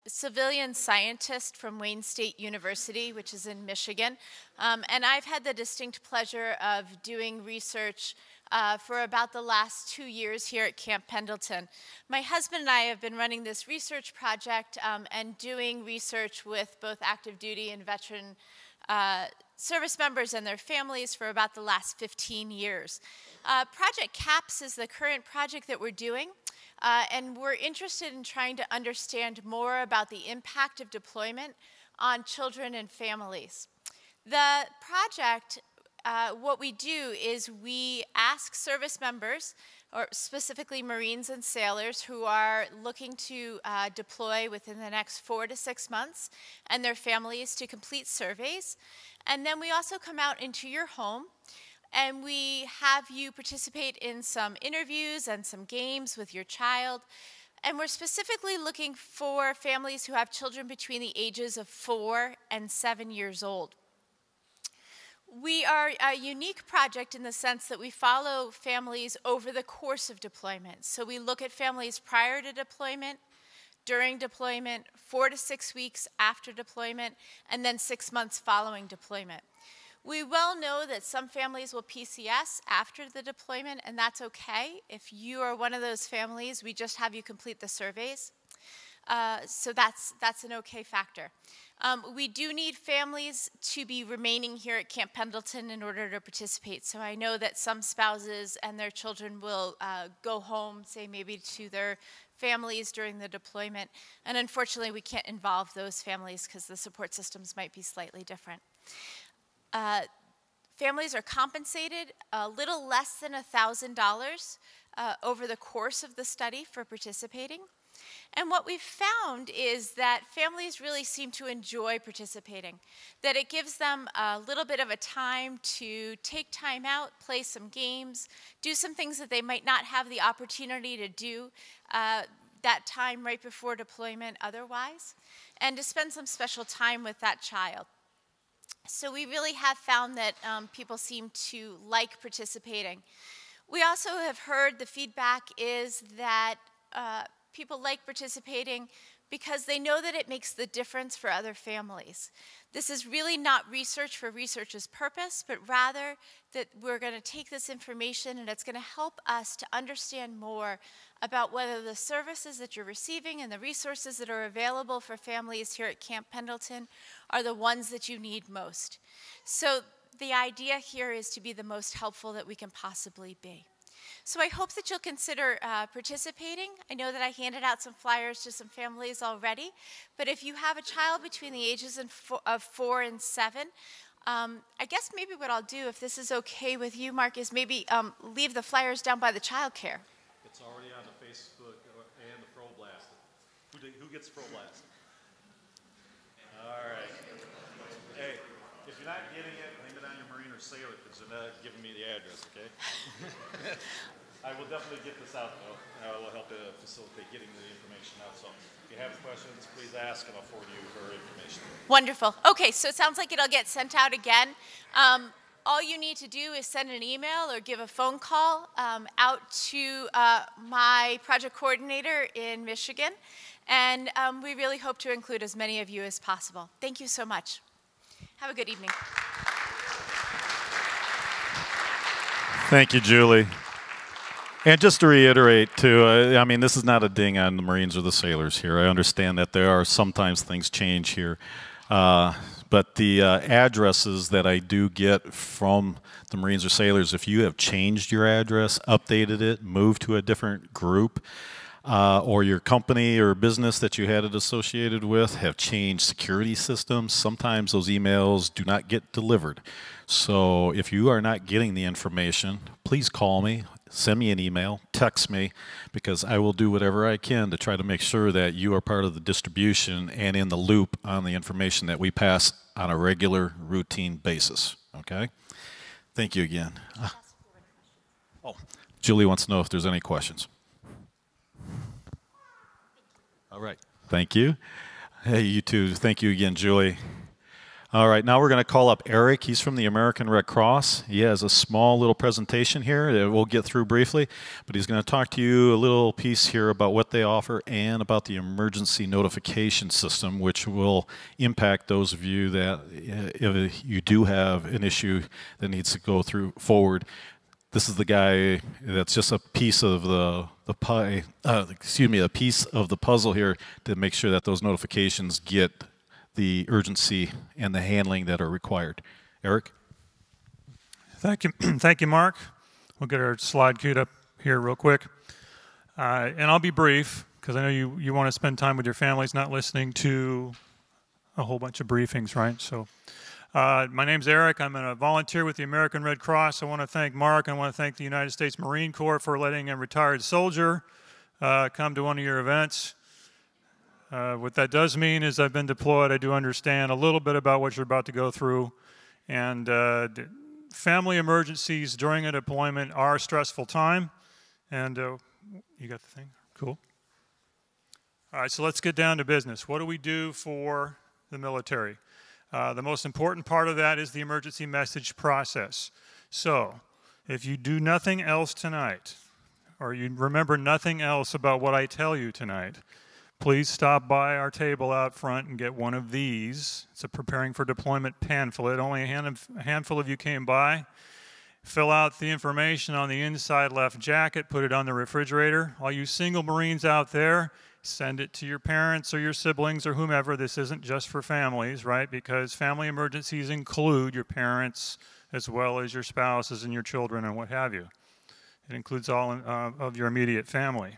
civilian scientist from Wayne State University, which is in Michigan. And I've had the distinct pleasure of doing research for about the last 2 years here at Camp Pendleton. My husband and I have been running this research project and doing research with both active duty and veteran service members and their families for about the last 15 years. Project CAPS is the current project that we're doing, and we're interested in trying to understand more about the impact of deployment on children and families. The project, what we do is we ask service members, or specifically Marines and sailors who are looking to deploy within the next 4 to 6 months, and their families to complete surveys. And then we also come out into your home and we have you participate in some interviews and some games with your child. And we're specifically looking for families who have children between the ages of 4 and 7 years old. We are a unique project in the sense that we follow families over the course of deployment. So we look at families prior to deployment, during deployment, 4 to 6 weeks after deployment, and then 6 months following deployment. We well know that some families will PCS after the deployment, and that's okay. If you are one of those families, we just have you complete the surveys. So that's an okay factor. We do need families to be remaining here at Camp Pendleton in order to participate. So I know that some spouses and their children will go home, say maybe to their families during the deployment. And unfortunately, we can't involve those families because the support systems might be slightly different. Families are compensated a little less than $1,000 over the course of the study for participating. And what we've found is that families really seem to enjoy participating, that it gives them a little bit of a time to take time out, play some games, do some things that they might not have the opportunity to do that time right before deployment otherwise, and to spend some special time with that child. So we really have found that people seem to like participating. We also have heard the feedback is that people like participating because they know that it makes the difference for other families. This is really not research for research's purpose, but rather that we're going to take this information and it's going to help us to understand more about whether the services that you're receiving and the resources that are available for families here at Camp Pendleton are the ones that you need most. So the idea here is to be the most helpful that we can possibly be. So I hope that you'll consider participating. I know that I handed out some flyers to some families already, but if you have a child between the ages of 4 and 7, I guess maybe what I'll do, if this is okay with you, Mark, is maybe leave the flyers down by the child care. It's already on the Facebook and the Pro Blast. Who gets Pro Blast? All right. Hey, if you're not getting it, blame it on your Marine or sailor because they're not giving me the address, okay? I will definitely get this out, though. I will help facilitate getting the information out. So if you have questions, please ask, and I'll forward you her information. Wonderful. Okay, so it sounds like it'll get sent out again. All you need to do is send an email or give a phone call out to my project coordinator in Michigan, and we really hope to include as many of you as possible. Thank you so much. Have a good evening. Thank you, Julie. And just to reiterate, too, I mean, this is not a ding on the Marines or the sailors here. I understand that there are sometimes things change here. But the addresses that I do get from the Marines or sailors, if you have changed your address, updated it, moved to a different group, or your company or business that you had it associated with have changed security systems, sometimes those emails do not get delivered. So if you are not getting the information, please call me. Send me an email, text me, because I will do whatever I can to try to make sure that you are part of the distribution and in the loop on the information that we pass on a regular, routine basis. Okay? Thank you again. Oh, Julie wants to know if there's any questions. All right. Thank you. Hey, you too. Thank you again, Julie. All right, now we're going to call up Eric. He's from the American Red Cross. He has a small little presentation here that we'll get through briefly, but he's going to talk to you a little piece here about what they offer and about the emergency notification system, which will impact those of you that if you do have an issue that needs to go through forward. This is the guy that's just a piece of the pie, a piece of the puzzle here to make sure that those notifications get the urgency and the handling that are required. Eric? Thank you. Thank you, Mark. We'll get our slide queued up here real quick. And I'll be brief, because I know you want to spend time with your families, not listening to a whole bunch of briefings, right? So, my name's Eric. I'm a volunteer with the American Red Cross. I want to thank Mark, and I want to thank the United States Marine Corps for letting a retired soldier come to one of your events. What that does mean is I've been deployed. I do understand a little bit about what you're about to go through. And family emergencies during a deployment are a stressful time. And you got the thing? Cool. All right, so let's get down to business. What do we do for the military? The most important part of that is the emergency message process. So if you do nothing else tonight, or you remember nothing else about what I tell you tonight, please stop by our table out front and get one of these. It's a preparing for deployment pamphlet. Only a handful of you came by. Fill out the information on the inside left jacket, put it on the refrigerator. All you single Marines out there, send it to your parents or your siblings or whomever. This isn't just for families, right? Because family emergencies include your parents as well as your spouses and your children and what have you. It includes all of your immediate family.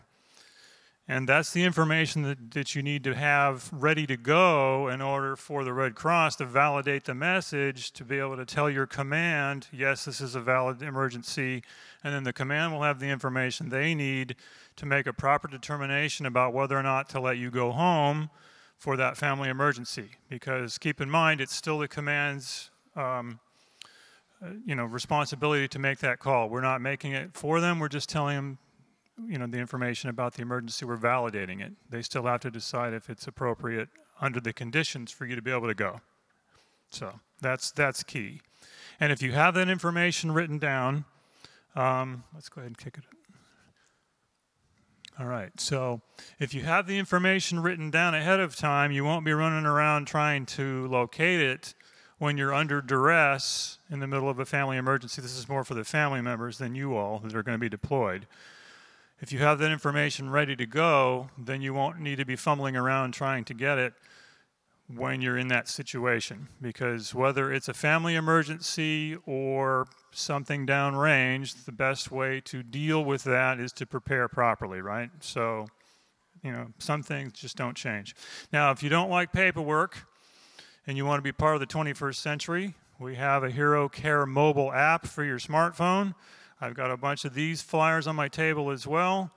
And that's the information that you need to have ready to go in order for the Red Cross to validate the message, to be able to tell your command, yes, this is a valid emergency, and then the command will have the information they need to make a proper determination about whether or not to let you go home for that family emergency. Because keep in mind, it's still the command's responsibility to make that call. We're not making it for them, we're just telling them the information about the emergency, we're validating it. They still have to decide if it's appropriate under the conditions for you to be able to go. So that's key. And if you have that information written down, let's go ahead and kick it. All right, so if you have the information written down ahead of time, you won't be running around trying to locate it when you're under duress in the middle of a family emergency. This is more for the family members than you all that are going to be deployed. If you have that information ready to go, then you won't need to be fumbling around trying to get it when you're in that situation. Because whether it's a family emergency or something downrange, the best way to deal with that is to prepare properly, right? So, some things just don't change. Now, if you don't like paperwork and you want to be part of the 21st century, we have a Hero Care mobile app for your smartphone. I've got a bunch of these flyers on my table as well.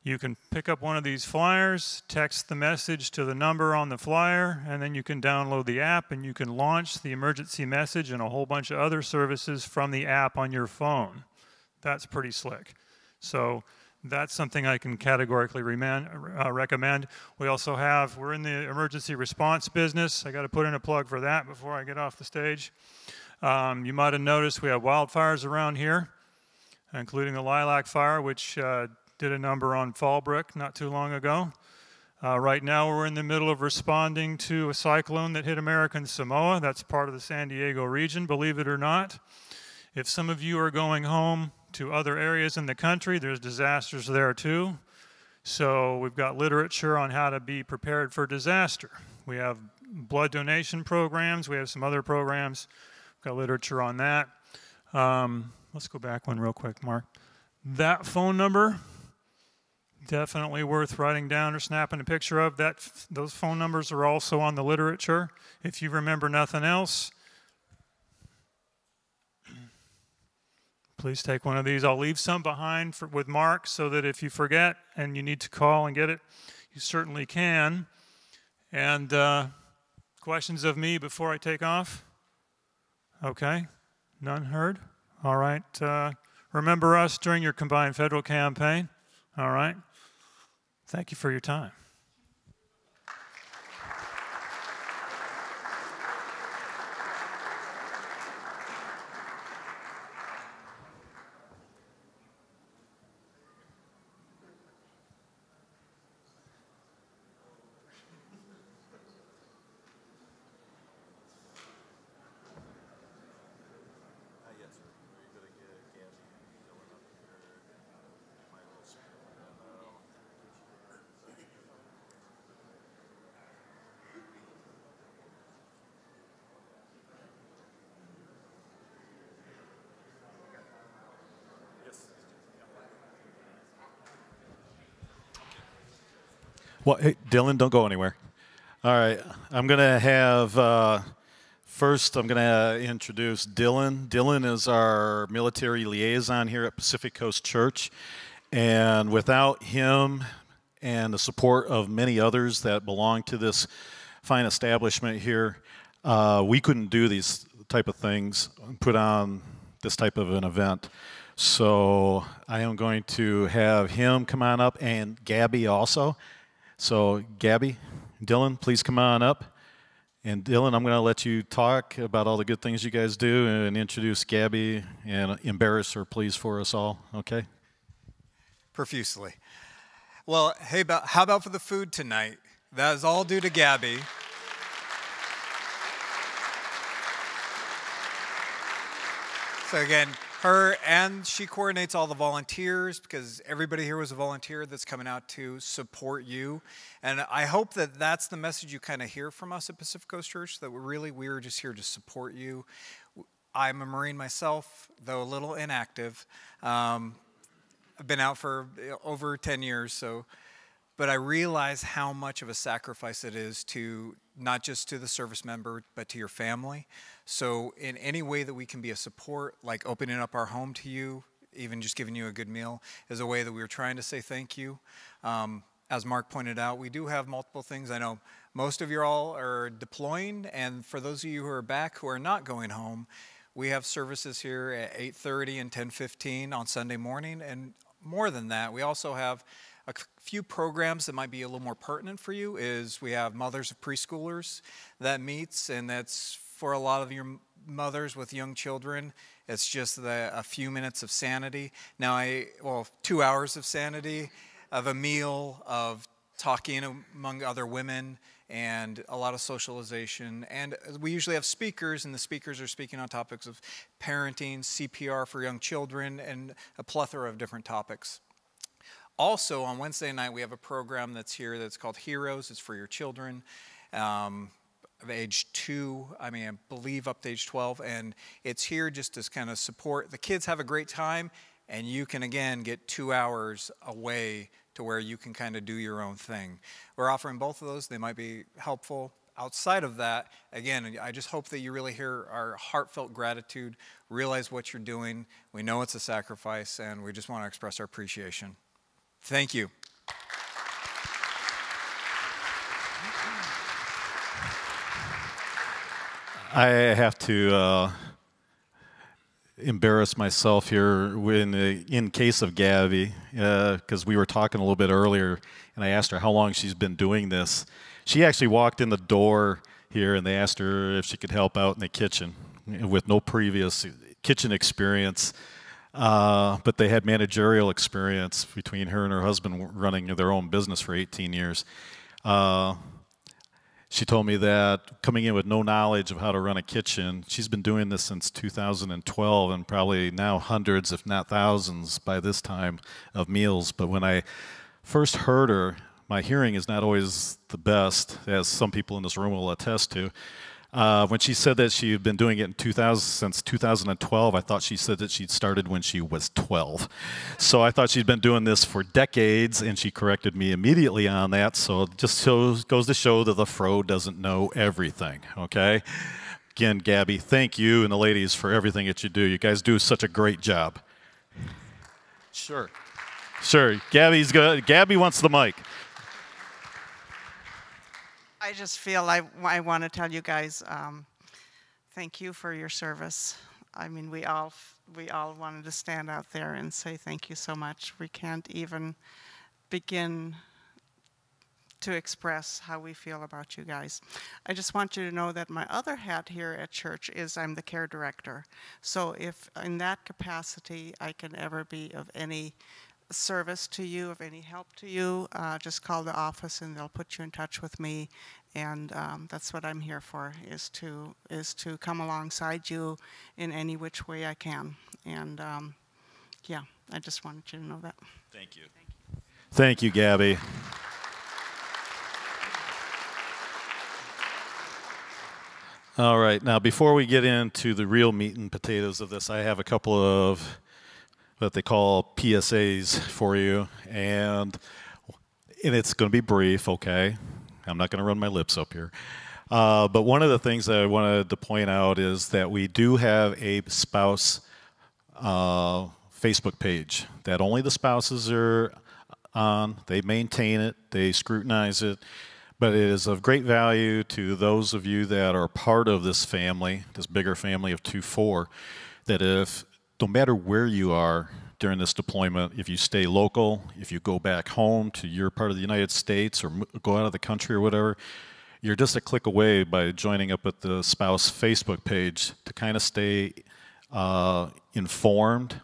You can pick up one of these flyers, text the message to the number on the flyer, and then you can download the app and you can launch the emergency message and a whole bunch of other services from the app on your phone. That's pretty slick. So that's something I can categorically recommend. We also we're in the emergency response business. I got to put in a plug for that before I get off the stage. You might have noticed we have wildfires around here, including the Lilac Fire, which did a number on Fallbrook not too long ago. Right now we're in the middle of responding to a cyclone that hit American Samoa. That's part of the San Diego region, believe it or not. If some of you are going home to other areas in the country, there's disasters there too. So we've got literature on how to be prepared for disaster. We have blood donation programs. We have some other programs. We've got literature on that. Let's go back one real quick, Mark. That phone number, definitely worth writing down or snapping a picture of. Those phone numbers are also on the literature. If you remember nothing else, please take one of these. I'll leave some behind with Mark so that if you forget and you need to call and get it, you certainly can. And questions of me before I take off? Okay, none heard? All right. Remember us during your combined federal campaign. All right. Thank you for your time. Hey, Well, hey, Dylan, don't go anywhere. All right, I'm going to have, first I'm going to introduce Dylan. Dylan is our military liaison here at Pacific Coast Church. And without him and the support of many others that belong to this fine establishment here, we couldn't do these type of things, put on this type of an event. So I am going to have him come on up, and Gabby also. So Gabby, Dylan, please come on up. And Dylan, I'm going to let you talk about all the good things you guys do and introduce Gabby and embarrass her, please, for us all, okay? Profusely. Well, hey, how about for the food tonight? That is all due to Gabby. So again, she coordinates all the volunteers, because everybody here was a volunteer that's coming out to support you. And I hope that that's the message you kind of hear from us at Pacific Coast Church, that we're just here to support you. I'm a Marine myself, though a little inactive. I've been out for over 10 years, but I realize how much of a sacrifice it is to not just to the service member, but to your family. So in any way that we can be a support, like opening up our home to you, even just giving you a good meal, is a way that we were trying to say thank you. As Mark pointed out, we do have multiple things. I know most of you all are deploying, and for those of you who are back who are not going home, we have services here at 8:30 and 10:15 on Sunday morning, and more than that, we also have a few programs that might be a little more pertinent for you. We have Mothers of Preschoolers that meets, and that's for a lot of your mothers with young children. It's just a few minutes of sanity. Now, 2 hours of sanity, of a meal, of talking among other women, and a lot of socialization. And we usually have speakers, and the speakers are speaking on topics of parenting, CPR for young children, and a plethora of different topics. Also, on Wednesday night, we have a program that's here that's called Heroes. It's for your children of age 2, I believe up to age 12. And it's here just to kind of support. The kids have a great time, and you can, again, get 2 hours away to where you can kind of do your own thing. We're offering both of those. They might be helpful. Outside of that, again, I just hope that you really hear our heartfelt gratitude, realize what you're doing. We know it's a sacrifice, and we just want to express our appreciation. Thank you. I have to embarrass myself here in case of Gabby, because we were talking a little bit earlier, and I asked her how long she's been doing this. She actually walked in the door here, and they asked her if she could help out in the kitchen with no previous kitchen experience. But they had managerial experience between her and her husband running their own business for 18 years. She told me that coming in with no knowledge of how to run a kitchen, she's been doing this since 2012, and probably now hundreds, if not thousands by this time, of meals. But when I first heard her, my hearing is not always the best, as some people in this room will attest to. When she said that she had been doing it since 2012, I thought she said that she'd started when she was 12. So I thought she'd been doing this for decades, and she corrected me immediately on that. So it just goes to show that the fro doesn't know everything, okay? Again, Gabby, thank you and the ladies for everything that you do. You guys do such a great job. Sure. Gabby wants the mic. I just feel I want to tell you guys thank you for your service. We all wanted to stand out there and say thank you so much. We can't even begin to express how we feel about you guys. I just want you to know that my other hat here at church is I'm the care director. So if in that capacity I can ever be of any service to you, of any help to you, just call the office and they'll put you in touch with me. And that's what I'm here for, is to come alongside you in any which way I can. And yeah, I just wanted you to know that. Thank you. Thank you, Gabby. All right, now before we get into the real meat and potatoes of this, I have a couple of what they call PSAs for you. And and it's going to be brief, okay? I'm not going to run my lips up here. But one of the things that I wanted to point out is that we do have a spouse Facebook page that only the spouses are on. They maintain it, they scrutinize it, but it is of great value to those of you that are part of this family, this bigger family of 2-4, that if, no matter where you are during this deployment, if you stay local, if you go back home to your part of the United States or go out of the country or whatever, you're just a click away by joining up at the spouse Facebook page to kind of stay informed,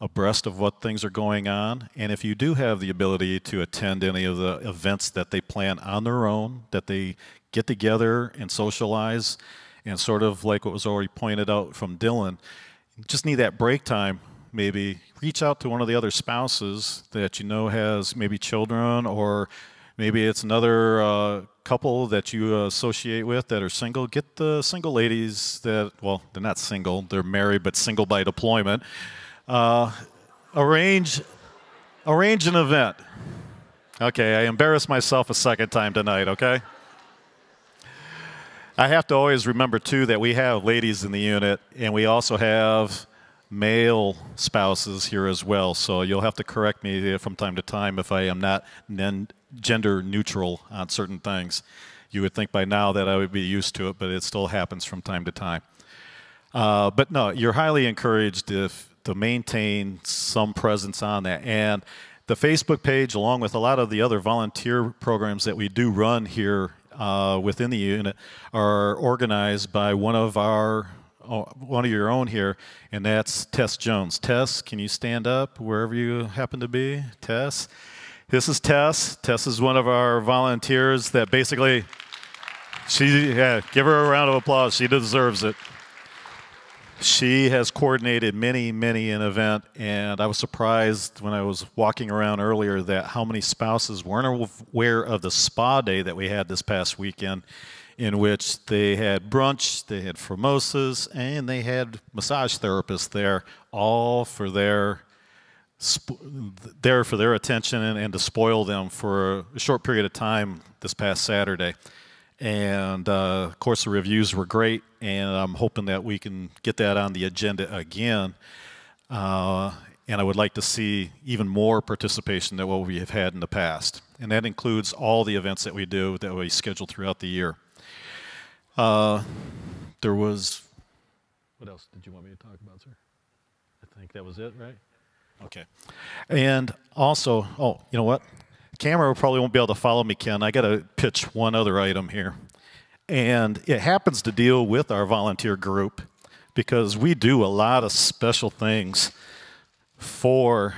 abreast of what things are going on. And if you do have the ability to attend any of the events that they plan on their own, that they get together and socialize, and sort of like what was already pointed out from Dylan, just need that break time. Maybe reach out to one of the other spouses that you know has maybe children, or maybe it's another couple that you associate with that are single. Get the single ladies that, well, they're not single, they're married, but single by deployment. Arrange an event. Okay, I embarrassed myself a second time tonight, okay? I have to always remember, too, that we have ladies in the unit, and we also have male spouses here as well, so you'll have to correct me from time to time if I am not gender neutral on certain things. You would think by now that I would be used to it, but it still happens from time to time. But no, you're highly encouraged to maintain some presence on that. And the Facebook page, along with a lot of the other volunteer programs that we do run here within the unit, are organized by one of your own here, and that's Tess Jones. Tess, can you stand up wherever you happen to be? Tess? This is Tess. Tess is one of our volunteers that basically, give her a round of applause. She deserves it. She has coordinated many an event, and I was surprised when I was walking around earlier that how many spouses weren't aware of the spa day that we had this past weekend, in which they had brunch, they had mimosas, and they had massage therapists there, all for their attention and to spoil them for a short period of time this past Saturday. And of course the reviews were great, and I'm hoping that we can get that on the agenda again. And I would like to see even more participation than what we have had in the past. And that includes all the events that we do that we schedule throughout the year. There was, what else did you want me to talk about, sir? I think that was it, right? Okay. And also, oh, you know what? Camera probably won't be able to follow me, Ken. I got to pitch one other item here. And it happens to deal with our volunteer group, because we do a lot of special things for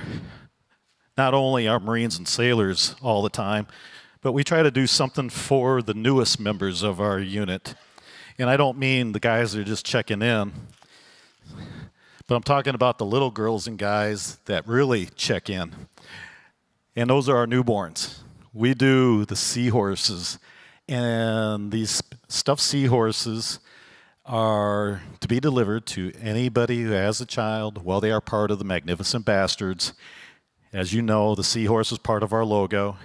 not only our Marines and sailors all the time, but we try to do something for the newest members of our unit. And I don't mean the guys that are just checking in, but I'm talking about the little girls and guys that really check in. And those are our newborns. We do the seahorses, and these stuffed seahorses are to be delivered to anybody who has a child while they are part of the Magnificent Bastards. As you know, the seahorse is part of our logo,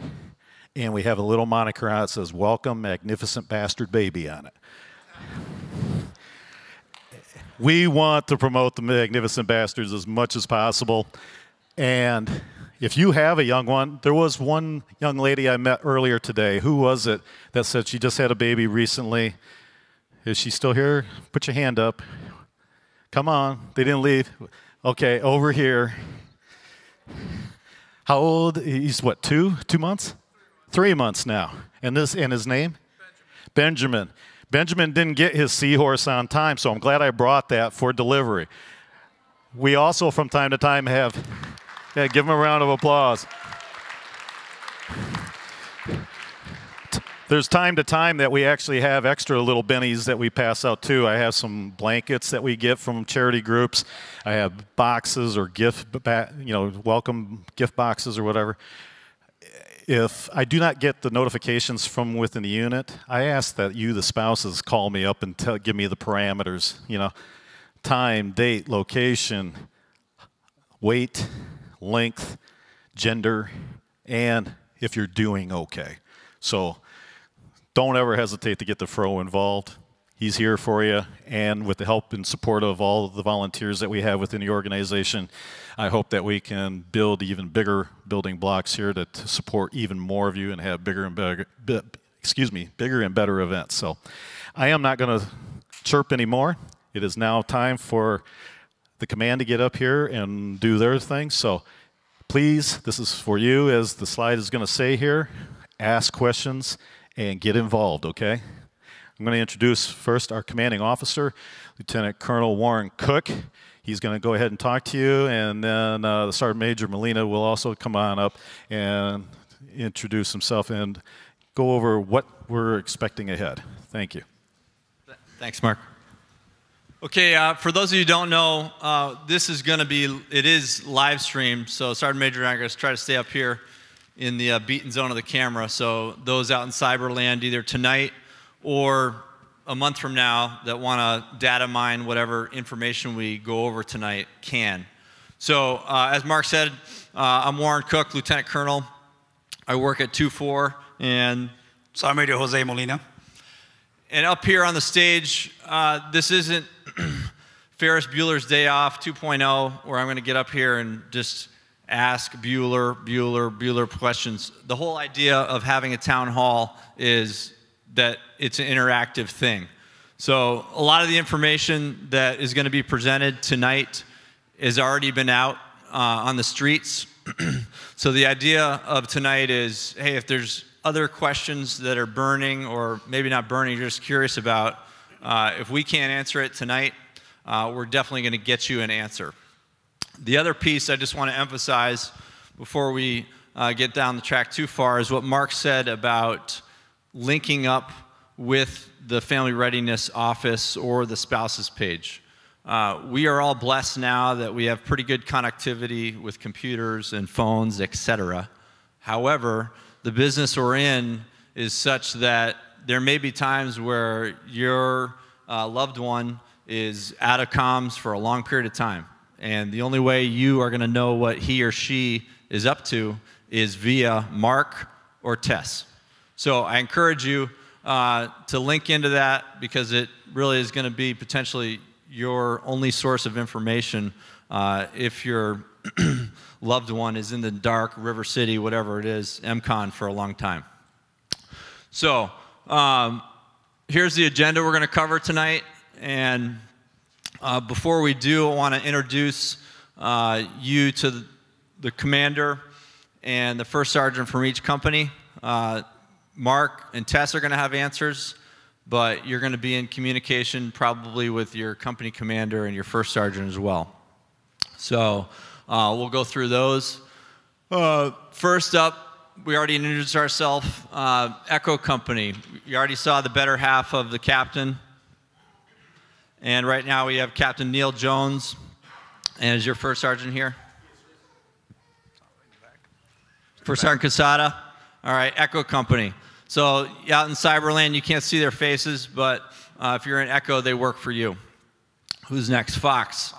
and we have a little moniker on it that says, "Welcome Magnificent Bastard Baby" on it. We want to promote the Magnificent Bastards as much as possible. And if you have a young one, there was one young lady I met earlier today. Who was it that said she just had a baby recently? Is she still here? Put your hand up. Come on. They didn't leave. Okay, over here. How old? He's what, 2 months? 3 months now. And his name? Benjamin. Benjamin didn't get his seahorse on time, so I'm glad I brought that for delivery. We also, from time to time, have, give him a round of applause. There's time to time that we actually have extra little bennies that we pass out too. I have some blankets that we get from charity groups. I have boxes or welcome gift boxes or whatever. If I do not get the notifications from within the unit, I ask that you, the spouses, call me up and give me the parameters. Time, date, location, weight, length, gender, and if you're doing okay. So don't ever hesitate to get the FRO involved. He's here for you, and with the help and support of all of the volunteers that we have within the organization, I hope that we can build even bigger building blocks here to support even more of you and have bigger and better, bigger and better events. So I am not going to chirp anymore. It is now time for the command to get up here and do their thing. So please, this is for you, as the slide is going to say here, ask questions and get involved, okay? I'm going to introduce first our commanding officer, Lieutenant Colonel Warren Cook. He's going to go ahead and talk to you, and then the Sergeant Major Molina will also come on up and introduce himself and go over what we're expecting ahead. Thank you. Thanks, Mark. Okay, for those of you who don't know, this is going to be, it is live streamed, so Sergeant Major and I are going to try to stay up here in the beaten zone of the camera, so those out in Cyberland either tonight or a month from now that want to data mine whatever information we go over tonight can. So as Mark said, I'm Warren Cook, Lieutenant Colonel. I work at 2-4 and Sergeant Major Jose Molina. And up here on the stage, this isn't Ferris Bueller's Day Off 2.0, where I'm going to get up here and just ask Bueller questions. The whole idea of having a town hall is that it's an interactive thing. So a lot of the information that is going to be presented tonight has already been out on the streets. So the idea of tonight is, hey, if there's other questions that are burning, or maybe not burning, you're just curious about, if we can't answer it tonight, we're definitely going to get you an answer. The other piece I just want to emphasize before we get down the track too far is what Mark said about linking up with the Family Readiness Office or the spouses page. We are all blessed now that we have pretty good connectivity with computers and phones, etc. However, the business we're in is such that there may be times where your loved one is out of comms for a long period of time. And the only way you are going to know what he or she is up to is via Mark or Tess. So I encourage you to link into that, because it really is going to be potentially your only source of information if your loved one is in the dark, River City, whatever it is, MCON for a long time. So here's the agenda we're going to cover tonight. And before we do, I want to introduce you to the commander and the first sergeant from each company. Mark and Tess are going to have answers, but you're going to be in communication probably with your company commander and your first sergeant as well. So we'll go through those. First up, we already introduced ourselves, Echo Company. You already saw the better half of the captain. And right now we have Captain Neil Jones. And is your first sergeant here? First Sergeant Casada. All right, Echo Company. So out in Cyberland, you can't see their faces, but if you're in Echo, they work for you. Who's next? Fox.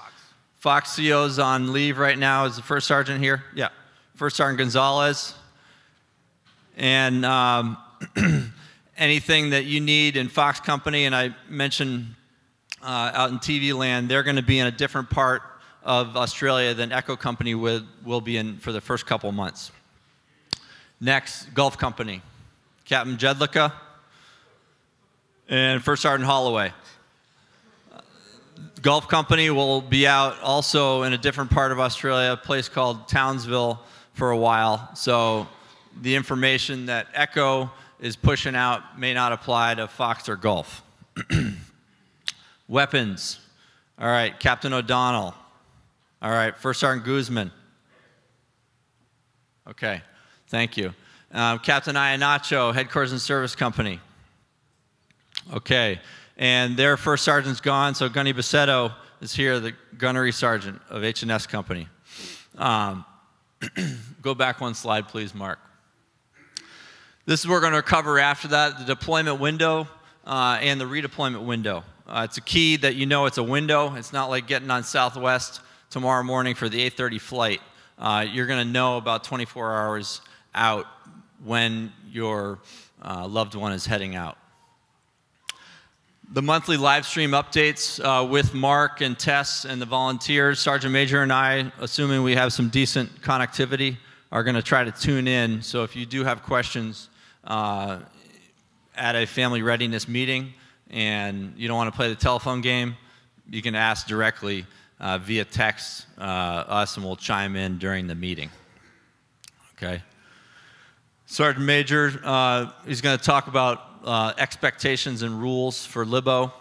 Fox CO's on leave right now. Is the first sergeant here? Yeah. First Sergeant Gonzalez. And anything that you need in Fox Company, and I mentioned out in TV land, they're going to be in a different part of Australia than Echo Company will be in for the first couple months. Next, Gulf Company. Captain Jedlicka and First Sergeant Holloway. Gulf Company will be out also in a different part of Australia, a place called Townsville, for a while. So the information that Echo is pushing out may not apply to Fox or Gulf. Weapons. All right, Captain O'Donnell. All right, First Sergeant Guzman. Okay, thank you. Captain Iannacho, Headquarters and Service Company. Okay, and their first sergeant's gone, so Gunny Bassetto is here, the gunnery sergeant of H&S Company. Go back one slide, please, Mark. This is what we're going to cover after that, the deployment window and the redeployment window. It's a key that you know it's a window. It's not like getting on Southwest tomorrow morning for the 8:30 flight. You're going to know about 24 hours out when your loved one is heading out. The monthly live stream updates with Mark and Tess and the volunteers, Sergeant Major and I, assuming we have some decent connectivity, are going to try to tune in. So if you do have questions at a family readiness meeting and you don't want to play the telephone game, you can ask directly via text us, and we'll chime in during the meeting. Okay. Sergeant Major, he's going to talk about expectations and rules for LIBO.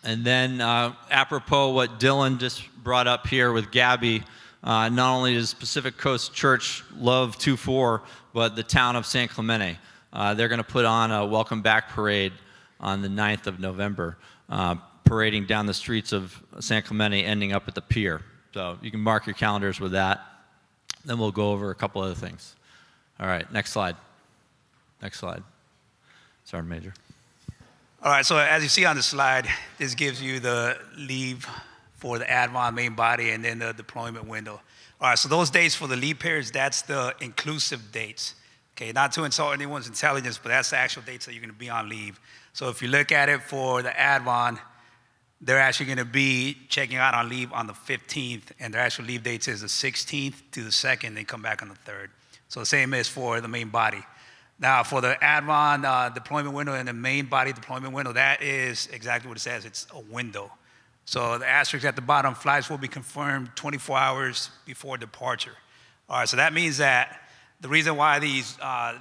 And then apropos what Dylan just brought up here with Gabby, not only does Pacific Coast Church love 2-4, but the town of San Clemente. They're going to put on a welcome back parade on the 9th of November, parading down the streets of San Clemente, ending up at the pier. So you can mark your calendars with that. Then we'll go over a couple other things. All right, next slide. Next slide. Sergeant Major. All right, so as you see on the slide, this gives you the leave for the ADVON main body and then the deployment window. All right, so those dates for the leave periods, that's the inclusive dates. Okay, not to insult anyone's intelligence, but that's the actual dates that you're going to be on leave. So if you look at it for the ADVON, they're actually going to be checking out on leave on the 15th, and their actual leave dates is the 16th to the 2nd. They come back on the 3rd. So the same is for the main body. Now, for the ADVON deployment window and the main body deployment window, that is exactly what it says. It's a window. So the asterisk at the bottom, flights will be confirmed 24 hours before departure. All right, so that means that the reason why these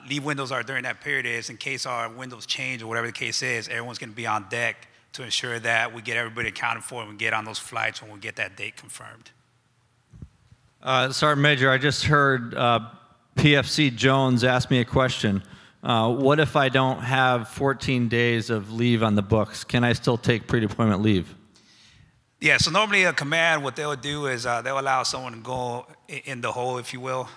leave windows are during that period is in case our windows change or whatever the case is, everyone's going to be on deck to ensure that we get everybody accounted for and we get on those flights when we get that date confirmed. Sergeant Major, I just heard PFC Jones ask me a question. What if I don't have 14 days of leave on the books? Can I still take pre-deployment leave? Yeah, so normally a command, what they'll do is they'll allow someone to go in the hole, if you will.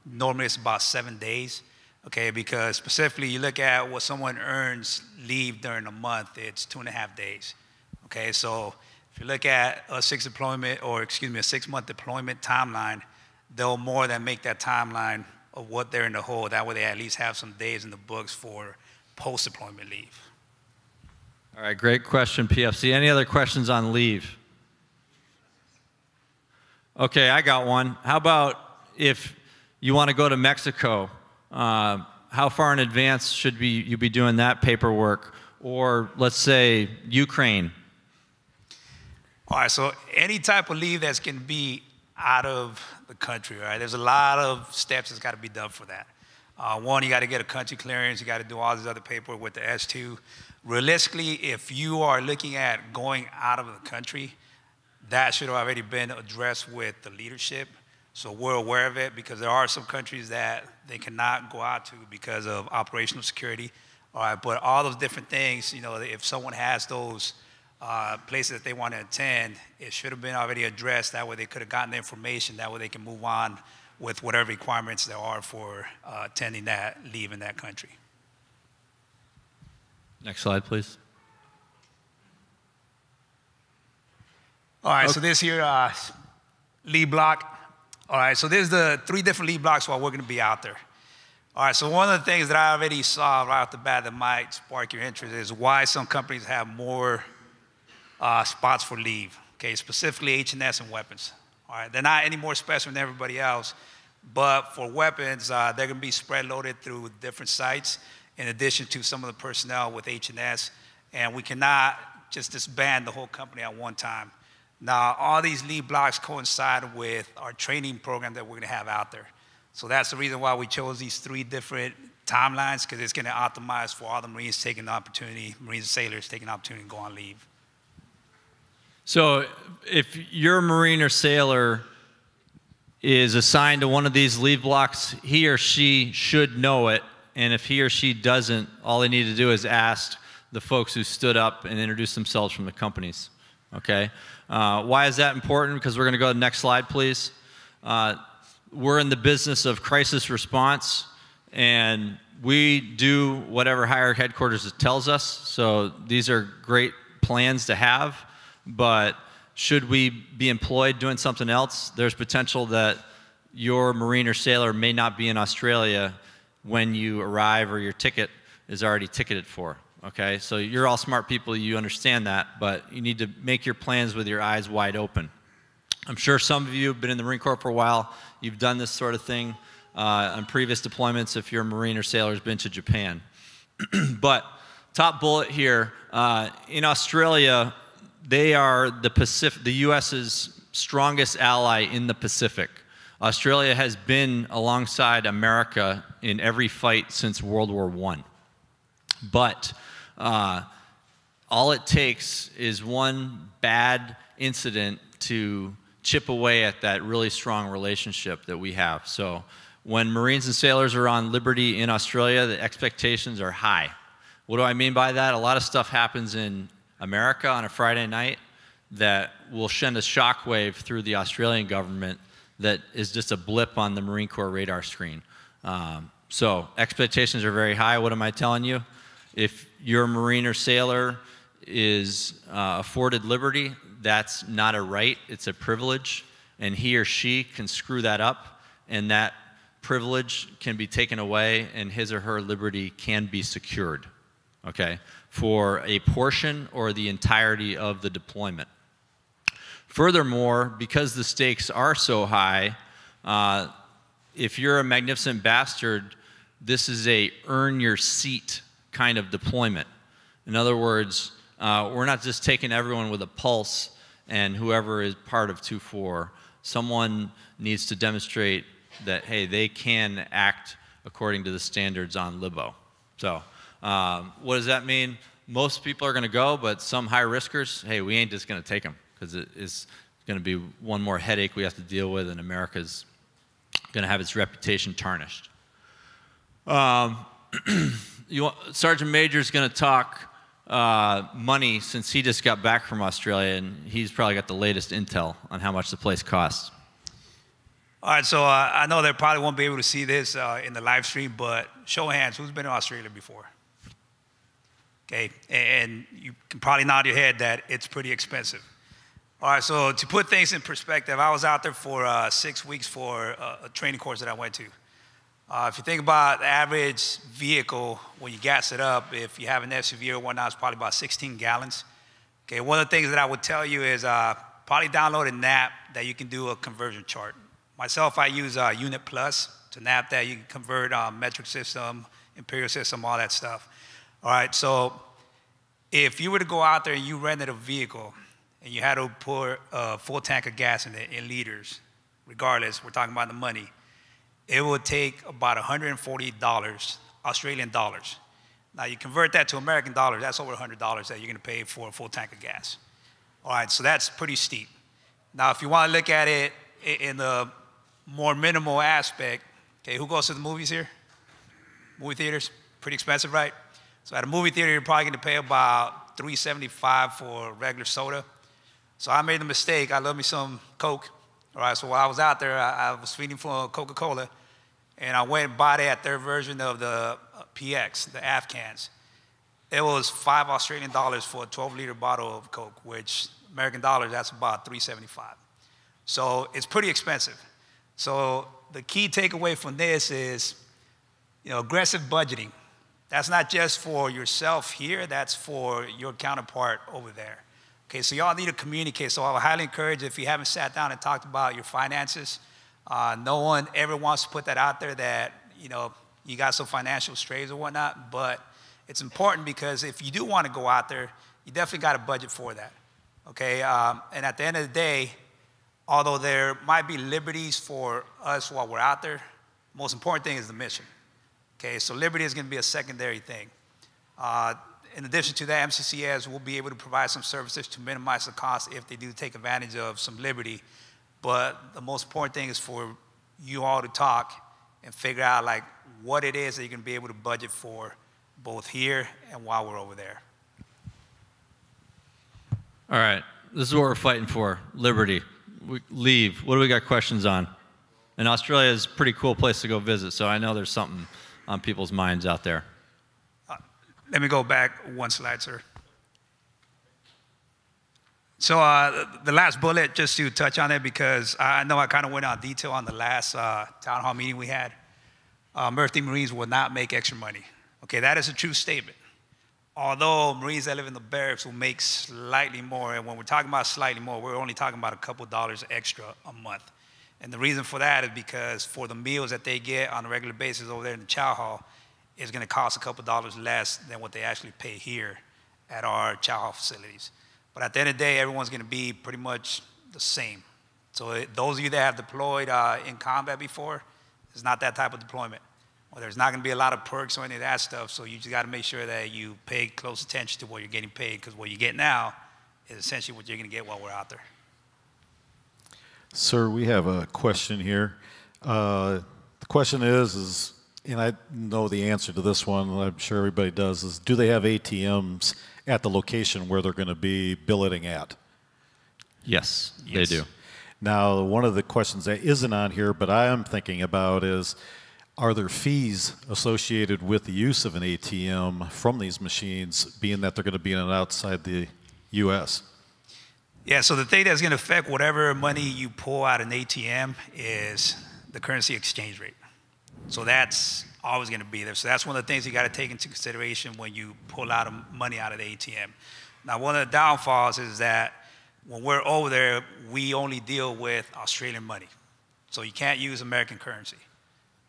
Normally it's about 7 days, okay, because specifically you look at what someone earns leave during a month, it's 2.5 days, okay? So if you look at a 6-month deployment timeline, they'll more than make that timeline of what they're in the hole. That way they at least have some days in the books for post-deployment leave. All right, great question, PFC. Any other questions on leave? Okay, I got one. How about if you want to go to Mexico, how far in advance should you be doing that paperwork? Or let's say Ukraine. All right, so any type of leave that's going to be out of the country, right? There's a lot of steps that's got to be done for that. One, you got to get a country clearance. You got to do all this other paperwork with the S2. Realistically, if you are looking at going out of the country, that should have already been addressed with the leadership. So we're aware of it because there are some countries that they cannot go out to because of operational security. All right, but all those different things, you know, if someone has those places that they want to attend, it should have been already addressed. That way they could have gotten the information. That way they can move on with whatever requirements there are for attending that leave in that country. Next slide, please. All right, so this here leave block. All right, so there's the 3 different leave blocks while we're going to be out there. All right, so one of the things that I already saw right off the bat that might spark your interest is why some companies have more spots for leave, okay, specifically H&S and weapons. All right, they're not any more special than everybody else, but for weapons, they're going to be spread loaded through different sites in addition to some of the personnel with H&S, and we cannot just disband the whole company at one time. Now, all these leave blocks coincide with our training program that we're going to have out there. So that's the reason why we chose these 3 different timelines, because it's going to optimize for all the Marines taking the opportunity, Marines and sailors taking the opportunity to go on leave. So if your Marine or sailor is assigned to one of these leave blocks, he or she should know it. And if he or she doesn't, all they need to do is ask the folks who stood up and introduced themselves from the companies. Okay? Why is that important? Because we're going to go to the next slide, please. We're in the business of crisis response, and we do whatever higher headquarters tells us. So these are great plans to have, but should we be employed doing something else, there's potential that your Marine or sailor may not be in Australia when you arrive or your ticket is already ticketed for. Okay, so you're all smart people, you understand that, but you need to make your plans with your eyes wide open. I'm sure some of you have been in the Marine Corps for a while. You've done this sort of thing on previous deployments if you're a Marine or sailor who's been to Japan. But top bullet here, in Australia, they are the U.S.'s strongest ally in the Pacific. Australia has been alongside America in every fight since World War I. But all it takes is one bad incident to chip away at that really strong relationship that we have. So when Marines and sailors are on liberty in Australia, the expectations are high. What do I mean by that? A lot of stuff happens in America on a Friday night that will send a shockwave through the Australian government that is just a blip on the Marine Corps radar screen. So expectations are very high. What am I telling you? If your Marine or sailor is afforded liberty, that's not a right, it's a privilege, and he or she can screw that up, and that privilege can be taken away, and his or her liberty can be secured, okay, for a portion or the entirety of the deployment. Furthermore, because the stakes are so high, if you're a magnificent bastard, this is a earn your seat kind of deployment. In other words, we're not just taking everyone with a pulse and whoever is part of 2-4. Someone needs to demonstrate that, hey, they can act according to the standards on Libo. So what does that mean? Most people are going to go, but some high riskers, hey, we ain't just going to take them because it is going to be one more headache we have to deal with, and America's going to have its reputation tarnished. Sergeant Major's going to talk money since he just got back from Australia, and he's probably got the latest intel on how much the place costs. All right, so I know they probably won't be able to see this in the live stream, but show of hands, who's been in Australia before? Okay, and you can probably nod your head that it's pretty expensive. All right, so to put things in perspective, I was out there for 6 weeks for a training course that I went to. If you think about the average vehicle, when you gas it up, if you have an SUV or whatnot, it's probably about 16 gallons. Okay, one of the things that I would tell you is probably download an app that you can do a conversion chart. Myself, I use Unit Plus. It's an app that you can convert metric system, imperial system, all that stuff. All right, so if you were to go out there and you rented a vehicle and you had to pour a full tank of gas in it in liters, regardless, we're talking about the money, it would take about $140 Australian dollars. Now you convert that to American dollars, that's over $100 that you're gonna pay for a full tank of gas. All right, so that's pretty steep. Now if you wanna look at it in the more minimal aspect, okay, who goes to the movies here? Movie theaters, pretty expensive, right? So at a movie theater, you're probably gonna pay about $3.75 for a regular soda. So I made the mistake, I love me some Coke. All right, so while I was out there, I was feeding for Coca-Cola, and I went and bought that their version of the PX, the AF cans. It was $5 Australian dollars for a 12-liter bottle of Coke, which American dollars, that's about $3.75. So it's pretty expensive. So the key takeaway from this is, aggressive budgeting. That's not just for yourself here, that's for your counterpart over there. Okay, so y'all need to communicate. So I would highly encourage, if you haven't sat down and talked about your finances, no one ever wants to put that out there that, you got some financial strays or whatnot, but it's important because if you do want to go out there, you definitely got a budget for that, okay? And at the end of the day, although there might be liberties for us while we're out there, the most important thing is the mission, okay? So liberty is going to be a secondary thing. In addition to that, MCCS will be able to provide some services to minimize the cost if they do take advantage of some liberty. But the most important thing is for you all to talk and figure out what it is that you're going to be able to budget for both here and while we're over there. All right, this is what we're fighting for, liberty. Leave, what do we got questions on? And Australia is a pretty cool place to go visit, so I know there's something on people's minds out there. Let me go back one slide, sir. So the last bullet, just to touch on it, because I know I kind of went on detail on the last town hall meeting we had. Merthy Marines will not make extra money. Okay, that is a true statement. Although Marines that live in the barracks will make slightly more, and when we're talking about slightly more, we're only talking about a couple dollars extra a month. And the reason for that is because for the meals that they get on a regular basis over there in the chow hall, it's going to cost a couple dollars less than what they actually pay here at our chow hall facilities. But at the end of the day, everyone's going to be pretty much the same. So those of you that have deployed in combat before, it's not that type of deployment. Well, there's not going to be a lot of perks or any of that stuff, so you just got to make sure that you pay close attention to what you're getting paid, because what you get now is essentially what you're going to get while we're out there. Sir, we have a question here. The question is, and I know the answer to this one, I'm sure everybody does, is do they have ATMs at the location where they're going to be billeting at? Yes, they do. Now, one of the questions that isn't on here, but I am thinking about is, are there fees associated with the use of an ATM from these machines, being that they're going to be outside the U.S.? Yeah, so the thing that's going to affect whatever money you pull out an ATM is the currency exchange rate. So that's always going to be there. So that's one of the things you got to take into consideration when you pull out money out of the ATM. Now, one of the downfalls is that when we're over there, we only deal with Australian money. So you can't use American currency.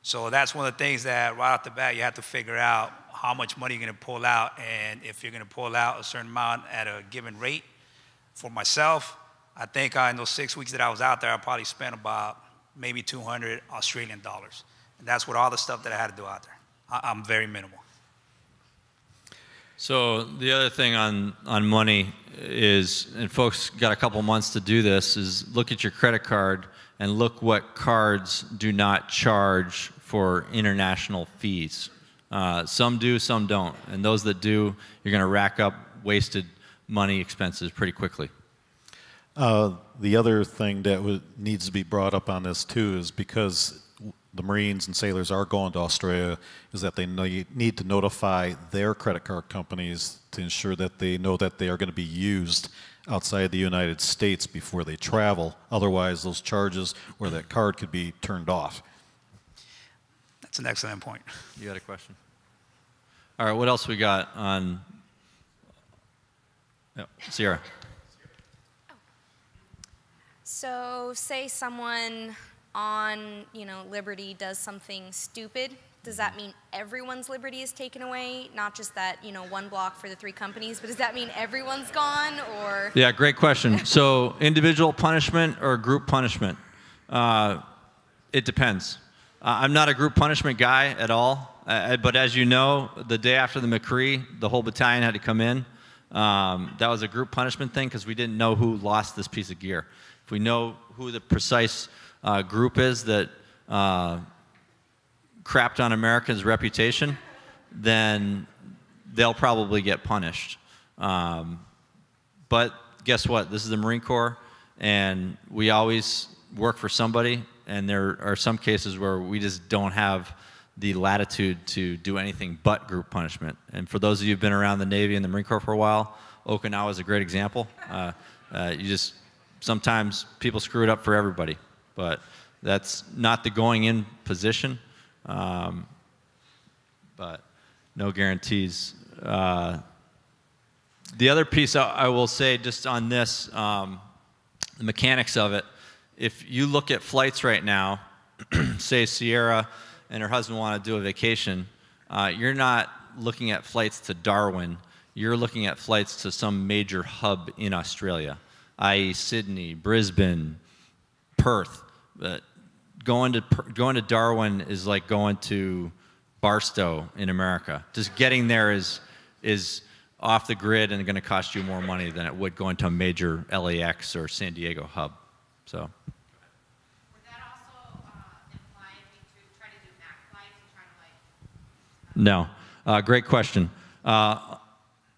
So that's one of the things that right off the bat you have to figure out how much money you're going to pull out, and if you're going to pull out a certain amount at a given rate. For myself, I think in those 6 weeks that I was out there, I probably spent about maybe 200 Australian dollars. And that's with all the stuff that I had to do out there. I'm very minimal. So the other thing on money is, and folks got a couple months to do this, is look at your credit card and look what cards do not charge for international fees. Some do, some don't. And those that do, you're going to rack up wasted money expenses pretty quickly. The other thing that needs to be brought up on this too is, because the Marines and sailors are going to Australia, is that they need to notify their credit card companies to ensure that they know that they are going to be used outside the United States before they travel. Otherwise, those charges or that card could be turned off. That's an excellent point. You got a question? All right, what else we got on Sierra? So say someone on, Liberty does something stupid. Does that mean everyone's liberty is taken away? Not just that, one block for the 3 companies, but does that mean everyone's gone, or? Yeah, great question. So individual punishment or group punishment? It depends. I'm not a group punishment guy at all, but as you know, the day after the McCree, the whole battalion had to come in. That was a group punishment thing because we didn't know who lost this piece of gear. If we know who the precise group is that crapped on America's reputation, then they'll probably get punished. But guess what? This is the Marine Corps, and we always work for somebody, and there are some cases where we just don't have the latitude to do anything but group punishment. And for those of you who've been around the Navy and the Marine Corps for a while, Okinawa is a great example. Sometimes people screw it up for everybody, but that's not the going in position. But no guarantees. The other piece I will say just on this, the mechanics of it, if you look at flights right now, say Sierra and her husband want to do a vacation, you're not looking at flights to Darwin, you're looking at flights to some major hub in Australia, i.e. Sydney, Brisbane, Perth. Going to Darwin is like going to Barstow in America. Just getting there is off the grid and going to cost you more money than it would going to a major LAX or San Diego hub. So. Would that also imply if you try to do MAC flights and try to No. Great question.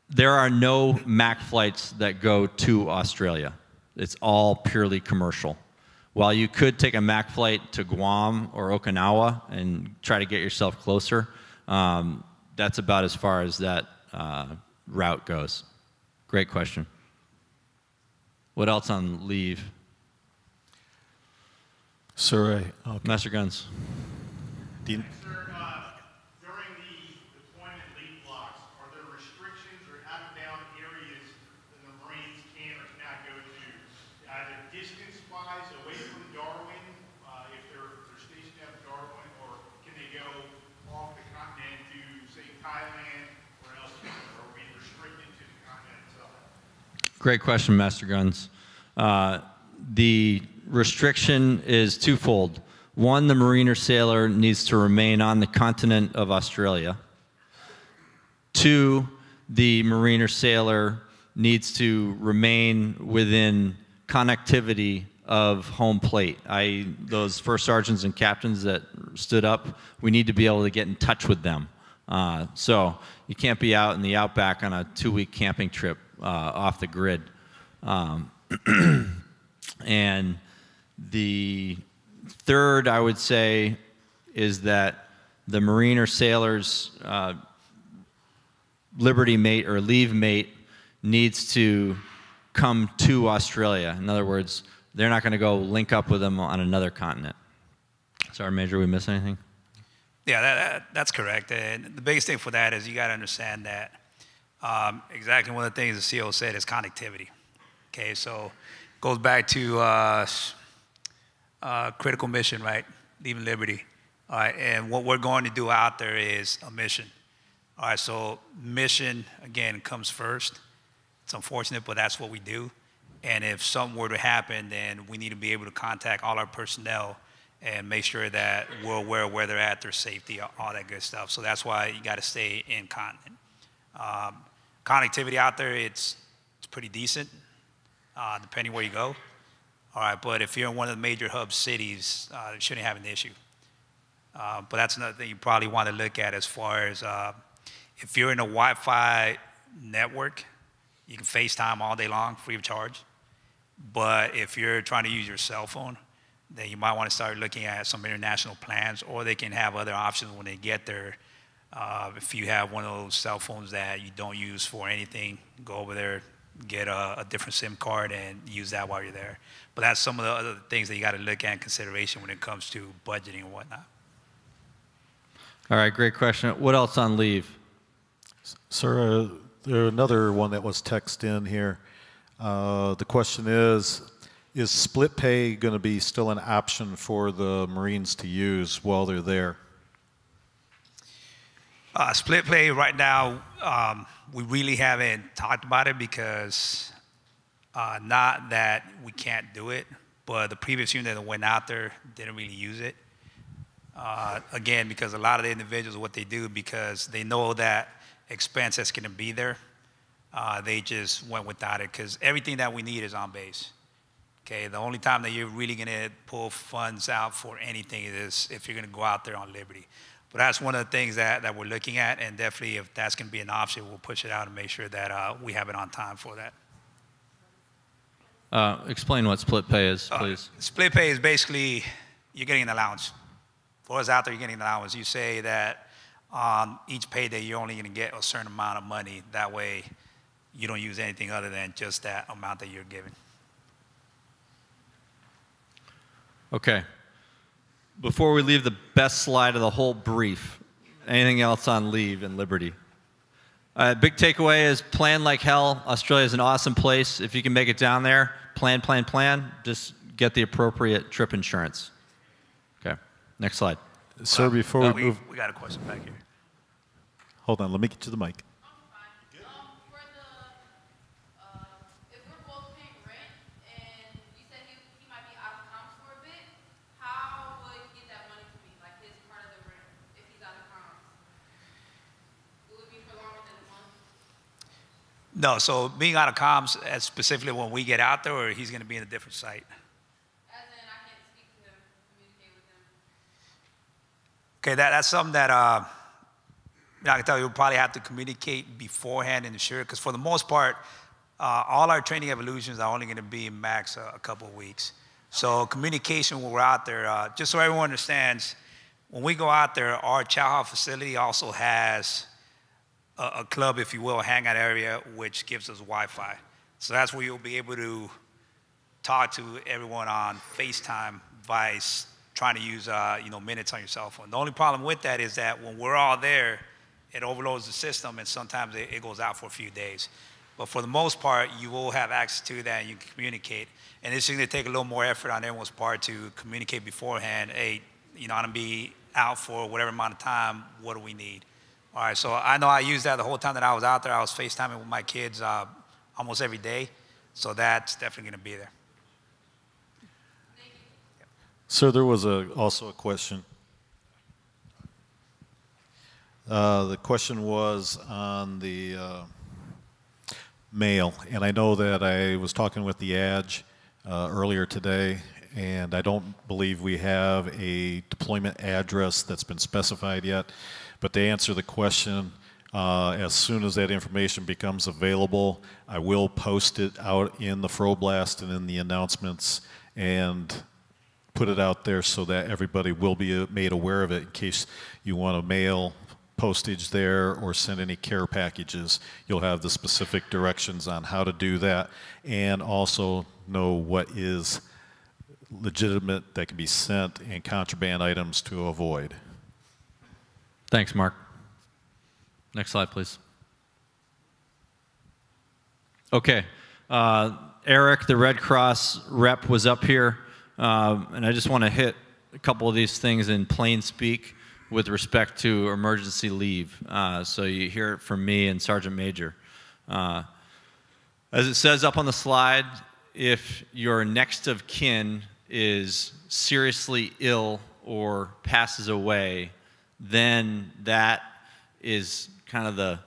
There are no MAC flights that go to Australia. It's all purely commercial. While you could take a MAC flight to Guam or Okinawa and try to get yourself closer, that's about as far as that route goes. Great question. What else on leave? Sir, Master Guns. Dean? Sir, Great question, Master Guns. The restriction is twofold. One, the Marine or sailor needs to remain on the continent of Australia. Two, the Marine or sailor needs to remain within connectivity of home plate. Those first sergeants and captains that stood up, we need to be able to get in touch with them. So you can't be out in the outback on a 2-week camping trip off the grid. And the third, I would say, is that the Marine or sailor's liberty mate or leave mate needs to come to Australia. In other words, they're not going to go link up with them on another continent. Sorry, Major, we miss anything? Yeah, that's correct. And the biggest thing for that is you got to understand that exactly one of the things the CO said is connectivity. Okay, so it goes back to critical mission, right? Leaving liberty. All right, and what we're going to do out there is a mission. All right, so mission, again, comes first. It's unfortunate, but that's what we do. And if something were to happen, then we need to be able to contact all our personnel and make sure that we're aware of where they're at, their safety, all that good stuff. So that's why you got to stay in continent. Connectivity out there, it's pretty decent, depending where you go. All right, but if you're in one of the major hub cities, you shouldn't have an issue. But that's another thing you probably want to look at as far as if you're in a Wi-Fi network, you can FaceTime all day long, free of charge. But if you're trying to use your cell phone, then you might want to start looking at some international plans, or they can have other options when they get there. If you have one of those cell phones that you don't use for anything, go over there, get a different SIM card, and use that while you're there. But that's some of the other things that you got to look at in consideration when it comes to budgeting and whatnot. All right, great question. What else on leave? Sir, there's another one that was texted in here. The question is split pay going to be still an option for the Marines to use while they're there? Split pay right now, we really haven't talked about it because not that we can't do it, but the previous unit that went out there didn't really use it. Again, because a lot of the individuals, what they do, because they know that expense that's going to be there, they just went without it because everything that we need is on base. Okay, the only time that you're really going to pull funds out for anything is if you're going to go out there on liberty. But that's one of the things that we're looking at, and definitely if that's going to be an option, we'll push it out and make sure that we have it on time for that. Explain what split pay is, please. Split pay is basically you're getting an allowance. For us out there, you're getting an allowance. You say that on each payday, you're only going to get a certain amount of money. That way, you don't use anything other than just that amount that you're given. Okay. Before we leave the best slide of the whole brief, anything else on leave and liberty? Big takeaway is plan like hell. Australia is an awesome place. If you can make it down there, plan. Just get the appropriate trip insurance. Okay. Next slide. Sir, before we move... We got a question back here. Hold on, let me get you the mic. If we're both paying rent and you said he might be out of comms for a bit, how would he get that money to me, like his part of the rent, if he's out of comms? Will it be for longer than a month? No, so being out of comms, specifically when we get out there, or he's going to be in a different site? As in, I can't speak to him, communicate with him. Okay, that's something that I can tell you we'll probably have to communicate beforehand and ensure, because for the most part, all our training evolutions are only going to be max a couple of weeks. So communication when we're out there, just so everyone understands, when we go out there, our chow hall facility also has a club, if you will, a hangout area, which gives us Wi-Fi. So that's where you'll be able to talk to everyone on FaceTime, Vice, trying to use minutes on your cell phone. The only problem with that is that when we're all there, it overloads the system, and sometimes it goes out for a few days. But for the most part, you will have access to that, and you can communicate. And it's going to take a little more effort on everyone's part to communicate beforehand. Hey, I'm going to be out for whatever amount of time. What do we need? All right, so I know I used that the whole time that I was out there. I was FaceTiming with my kids almost every day. So that's definitely going to be there. Sir, there was also a question. The question was on the mail, and I know that I was talking with the ADJ earlier today, and I don't believe we have a deployment address that's been specified yet, but to answer the question, as soon as that information becomes available, I will post it out in the Froblast and in the announcements and put it out there so that everybody will be made aware of it in case you want to mail postage there or send any care packages. You'll have the specific directions on how to do that and also know what is legitimate that can be sent and contraband items to avoid. Thanks, Mark. Next slide, please. Okay. Eric, the Red Cross rep, was up here, and I just want to hit a couple of these things in plain speak with respect to emergency leave. So you hear it from me and Sergeant Major. As it says up on the slide, if your next of kin is seriously ill or passes away, then that is kind of the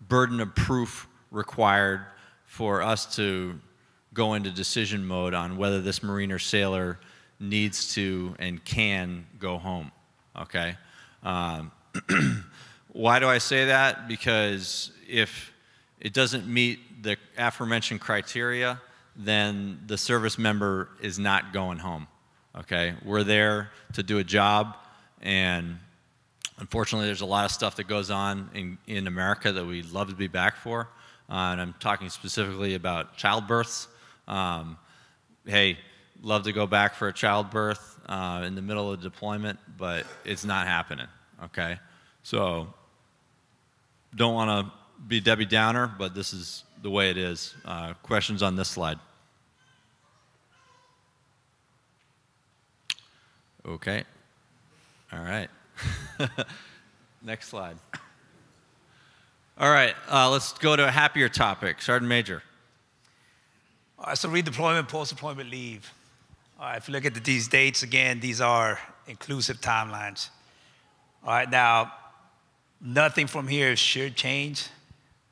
burden of proof required for us to go into decision mode on whether this Marine or sailor needs to and can go home, okay? Why do I say that? Because if it doesn't meet the aforementioned criteria, then the service member is not going home, okay? We're there to do a job, and unfortunately there's a lot of stuff that goes on in America that we'd love to be back for, and I'm talking specifically about childbirths. Hey, love to go back for a childbirth in the middle of deployment, but it's not happening, okay? So don't want to be Debbie Downer, but this is the way it is. Questions on this slide? Okay. All right. Next slide. All right, let's go to a happier topic. Sergeant Major. All right, so redeployment, post-deployment leave. All right, if you look at these dates, again, these are inclusive timelines. All right, now, nothing from here should change,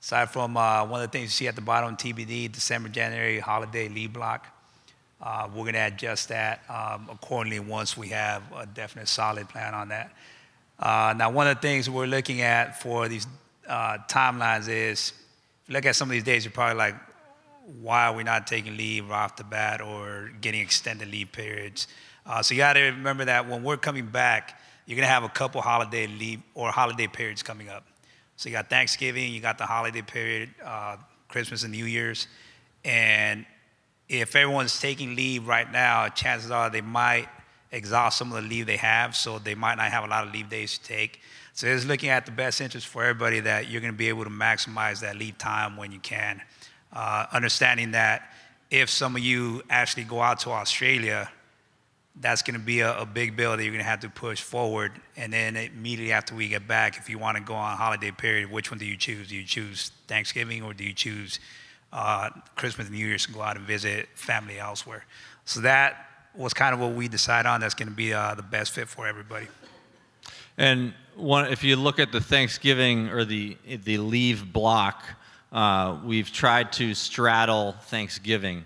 aside from one of the things you see at the bottom, TBD, December, January, holiday leave block. We're going to adjust that accordingly once we have a definite solid plan on that. Now, one of the things we're looking at for these timelines is, if you look at some of these days, you're probably like, why are we not taking leave right off the bat or getting extended leave periods? So you got to remember that when we're coming back, you're going to have a couple holiday leave or holiday periods coming up. So you got Thanksgiving, you got the holiday period, Christmas and New Year's. And if everyone's taking leave right now, chances are they might exhaust some of the leave they have, so they might not have a lot of leave days to take. So it's looking at the best interest for everybody that you're going to be able to maximize that leave time when you can. Understanding that if some of you actually go out to Australia, that's going to be a big bill that you're going to have to push forward. And then immediately after we get back, if you want to go on holiday period, which one do you choose? Do you choose Thanksgiving or do you choose Christmas and New Year's to go out and visit family elsewhere? So that was kind of what we decided on. That's going to be the best fit for everybody. And if you look at the Thanksgiving or the leave block, we've tried to straddle Thanksgiving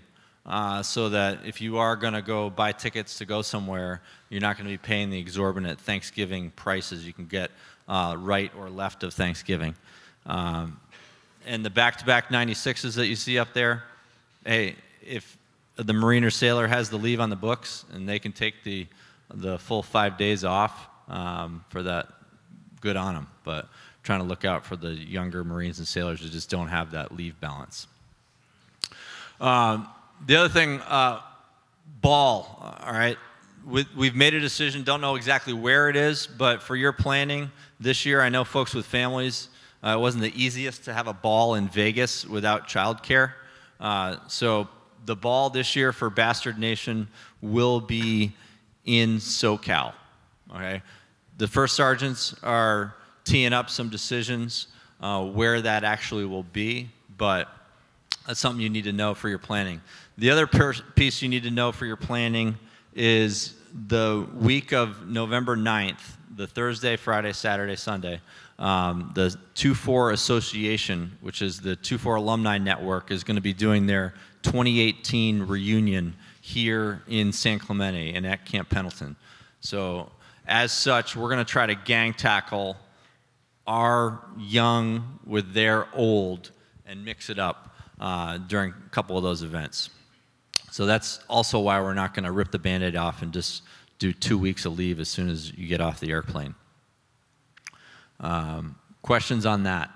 so that if you are going to go buy tickets to go somewhere, you're not going to be paying the exorbitant Thanksgiving prices you can get right or left of Thanksgiving. And the back-to-back 96s that you see up there, hey, if the Marine or sailor has the leave on the books and they can take the full 5 days off for that, good on them. But trying to look out for the younger Marines and sailors who just don't have that leave balance. The other thing, ball, all right? We've made a decision, don't know exactly where it is, but for your planning this year, I know folks with families, it wasn't the easiest to have a ball in Vegas without childcare. So the ball this year for Bastard Nation will be in SoCal, okay? The first sergeants are teeing up some decisions where that actually will be, but That's something you need to know for your planning. The other piece you need to know for your planning is the week of November 9th, the Thursday, Friday, Saturday, Sunday. The 2-4 Association, which is the 2-4 Alumni Network, is going to be doing their 2018 reunion here in San Clemente and at Camp Pendleton. So as such, we're going to try to gang tackle our young with their old and mix it up during a couple of those events. So that's also why we're not going to rip the Band-Aid off and just do 2 weeks of leave as soon as you get off the airplane. Questions on that?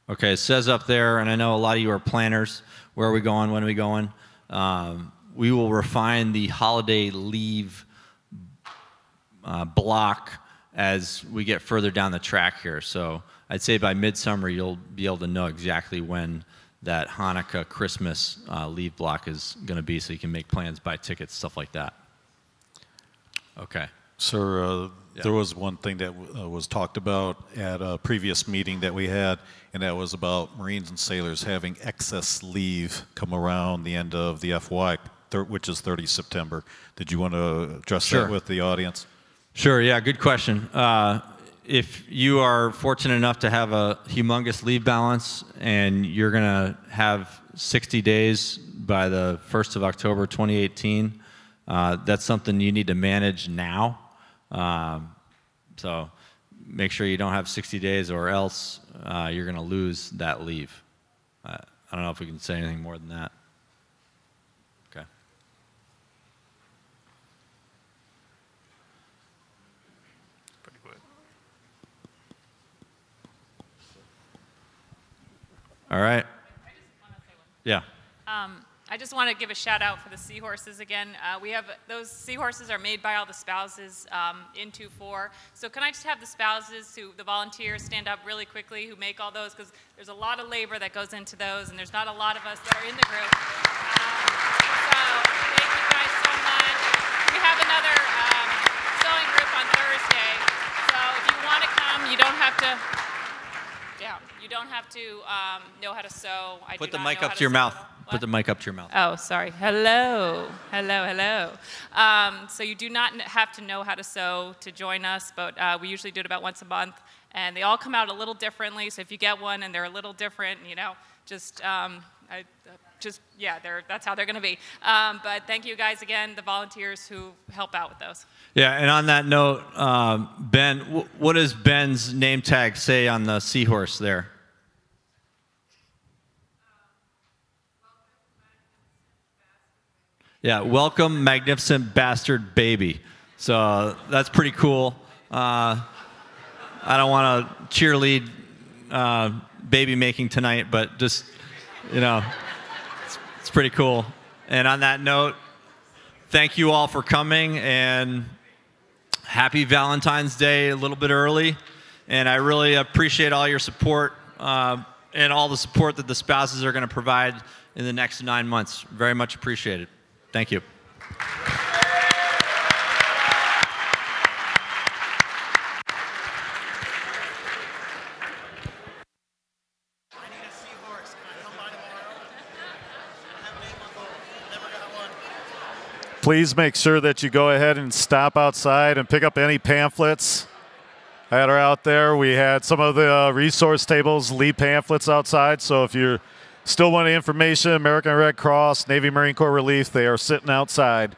Okay, it says up there, and I know a lot of you are planners. Where are we going? When are we going? We will refine the holiday leave block as we get further down the track here. So I'd say by midsummer you'll be able to know exactly when that Hanukkah, Christmas leave block is going to be, so you can make plans, buy tickets, stuff like that. Okay. Sir, Yeah. there was one thing that was talked about at a previous meeting that we had, and that was about Marines and sailors having excess leave come around the end of the FY, which is 30 September. Did you want to address Sure. that with the audience? Sure, yeah, good question. If you are fortunate enough to have a humongous leave balance and you're going to have 60 days by the 1st of October 2018, that's something you need to manage now. So make sure you don't have 60 days or else you're going to lose that leave. I don't know if we can say anything more than that. Okay. Pretty good. All right. I just want to say one. Yeah. I just want to give a shout out for the seahorses again. We have those seahorses are made by all the spouses in 2-4. So can I just have the spouses, the volunteers, stand up really quickly who make all those, because there's a lot of labor that goes into those, and there's not a lot of us that are in the group. So thank you guys so much. We have another sewing group on Thursday. So if you want to come, you don't have to. Yeah, you don't have to know how to sew. Put the mic up to your mouth. Put the mic up to your mouth. Oh, sorry. Hello. Hello, hello. So you do not have to know how to sew to join us, but we usually do it about once a month. And they all come out a little differently. So if you get one and they're a little different, you know, that's how they're going to be. But thank you guys again, the volunteers who help out with those. Yeah, and on that note, Ben, what does Ben's name tag say on the seahorse there? Yeah, welcome, magnificent bastard baby. So that's pretty cool. I don't want to cheerlead baby making tonight, but just, you know, it's pretty cool. And on that note, thank you all for coming, and happy Valentine's Day a little bit early. And I really appreciate all your support and all the support that the spouses are going to provide in the next 9 months. Very much appreciated. Thank you. Please make sure that you go ahead and stop outside and pick up any pamphlets that are out there. We had some of the resource tables leave pamphlets outside, so if you still want information, American Red Cross, Navy Marine Corps Relief, they are sitting outside.